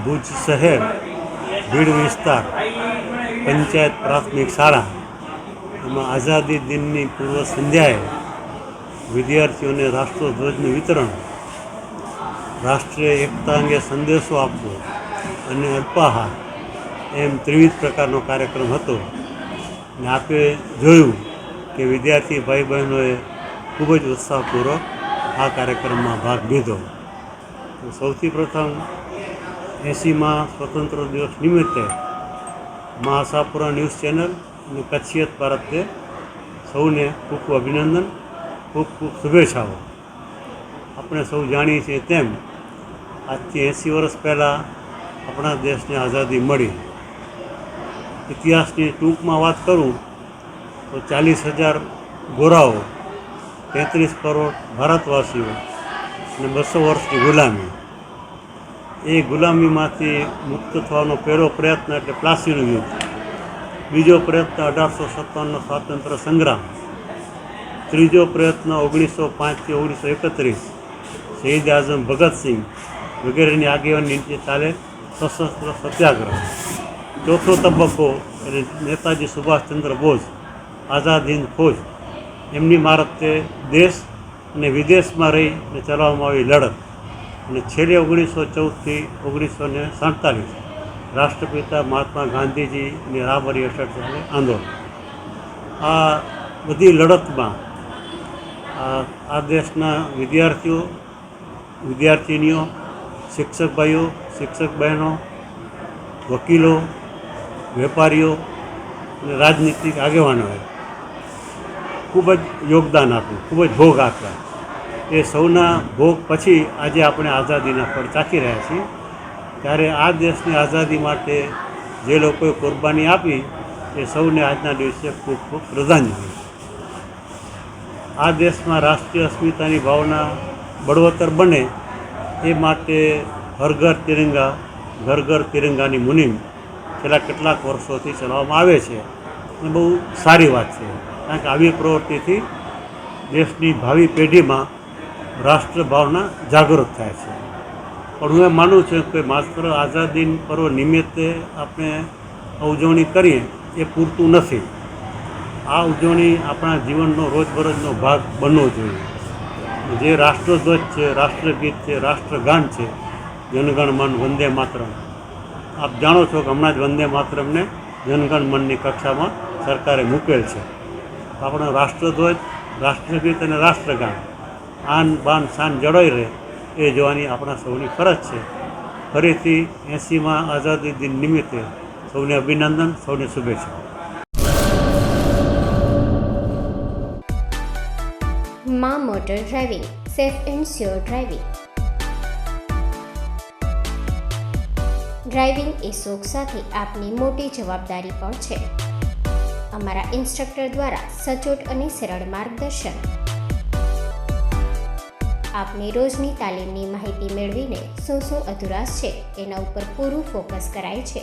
ભુજ શહેર ભીડ વિસ્તાર પંચાયત પ્રાથમિક શાળા એમાં આઝાદી દિનની પૂર્વ સંધ્યાએ વિદ્યાર્થીઓને રાષ્ટ્રધ્વજનું વિતરણ, રાષ્ટ્રીય એકતા અંગે સંદેશો આપવો અને અલ્પાહાર એમ ત્રિવિધ પ્રકારનો કાર્યક્રમ હતો. ને આપે જોયું કે વિદ્યાર્થી ભાઈ બહેનોએ ખૂબ જ ઉત્સાહપૂર્વક આ કાર્યક્રમમાં ભાગ લીધો. તો સૌથી પ્રથમ 80મા સ્વતંત્ર દિવસ નિમિત્તે મહાસાપુરા ન્યૂઝ ચેનલ અને કચ્છિયત ભારતે સૌને ખૂબ ખૂબ અભિનંદન, ખૂબ ખૂબ શુભેચ્છાઓ. આપણે સૌ જાણીએ છીએ તેમ આજથી 80 વર્ષ પહેલાં આપણા દેશને આઝાદી મળી. ઇતિહાસની ટૂંકમાં વાત કરું તો 40,000 ગોરાઓ, 33 કરોડ ભારતવાસીઓ અને 200 વર્ષની ગુલામી. એ ગુલામીમાંથી મુક્ત થવાનો પહેલો પ્રયત્ન એટલે પ્લાસીનું યુદ્ધ. બીજો પ્રયત્ન 1857નો સ્વાતંત્ર્ય સંગ્રામ. ત્રીજો પ્રયત્ન 1905થી 1931 શહીદ આઝમ ભગતસિંહ વગેરેની આગેવાની નીચે ચાલે સશસ્ત્ર સત્યાગ્રહ. ચોથો તબક્કો એટલે નેતાજી સુભાષચંદ્ર બોઝ, આઝાદ હિન્દ ફૌજ, એમની મારફતે દેશ અને વિદેશમાં રહીને ચલાવવામાં આવી લડત. અને છેલ્લે 1914થી 1947 રાષ્ટ્રપિતા મહાત્મા ગાંધીજીની રાહબરી હેઠળ ચાલે આંદોલન. આ બધી લડતમાં આ દેશના વિદ્યાર્થીઓ, વિદ્યાર્થિનીઓ, શિક્ષક ભાઈઓ, શિક્ષક બહેનો, વકીલો, વેપારીઓ અને રાજનીતિક આગેવાનોએ ખૂબ જ યોગદાન આપ્યું, ખૂબ જ ભોગ આપ્યા. એ સૌના ભોગ પછી આજે આપણે આઝાદીના ફળ ચાખી રહ્યા છીએ. ત્યારે આ દેશની આઝાદી માટે જે લોકોએ કુરબાની આપી એ સૌને આજના દિવસે ખૂબ ખૂબ શ્રદ્ધાંજલિ. આ દેશમાં રાષ્ટ્રીય અસ્મિતાની ભાવના બળવત્તર બને એ માટે હર ઘર તિરંગા ઘર ઘર તિરંગાની મુહિમ છેલ્લા કેટલાક વર્ષોથી ચલાવવામાં આવે છે. એ બહુ સારી વાત છે, કારણ કે આવી પ્રવૃત્તિથી દેશની ભાવિ પેઢીમાં રાષ્ટ્ર ભાવના જાગૃત થાય છે. પણ હું એમ માનું છું કે માત્ર આઝાદી પર્વ નિમિત્તે આપણે ઉજવણી કરીએ એ પૂરતું નથી. આ ઉજવણી આપણા જીવનનો રોજબરોજનો ભાગ બનવો જોઈએ. જે રાષ્ટ્રધ્વજ છે, રાષ્ટ્રગીત છે, રાષ્ટ્રગાન છે, જનગણ મન વંદે માતરમ. આપ જાણો છો કે હમણાં જ વંદે માતરમને જનગણ મનની કક્ષામાં સરકારે મૂકેલ છે. આપણો રાષ્ટ્રધ્વજ, રાષ્ટ્રગીત અને રાષ્ટ્રગાન આન બાન શાન જળવાઈ રહે એ જોવાની આપણા સૌની ફરજ છે. ફરીથી 80મા આઝાદી દિન નિમિત્તે સૌને અભિનંદન, સૌને શુભેચ્છા. માં motor driving, safe and sure driving. Driving એ શોખ સાથે આપની મોટી જવાબદારી પણ છે. અમારા ઇન્સ્ટ્રક્ટર દ્વારા સચોટ અને સરળ માર્ગદર્શન. આપની રોજની તાલીમની માહિતી મેળવીને શું અધુરાશ છે એના ઉપર પૂરું ફોકસ કરાય છે.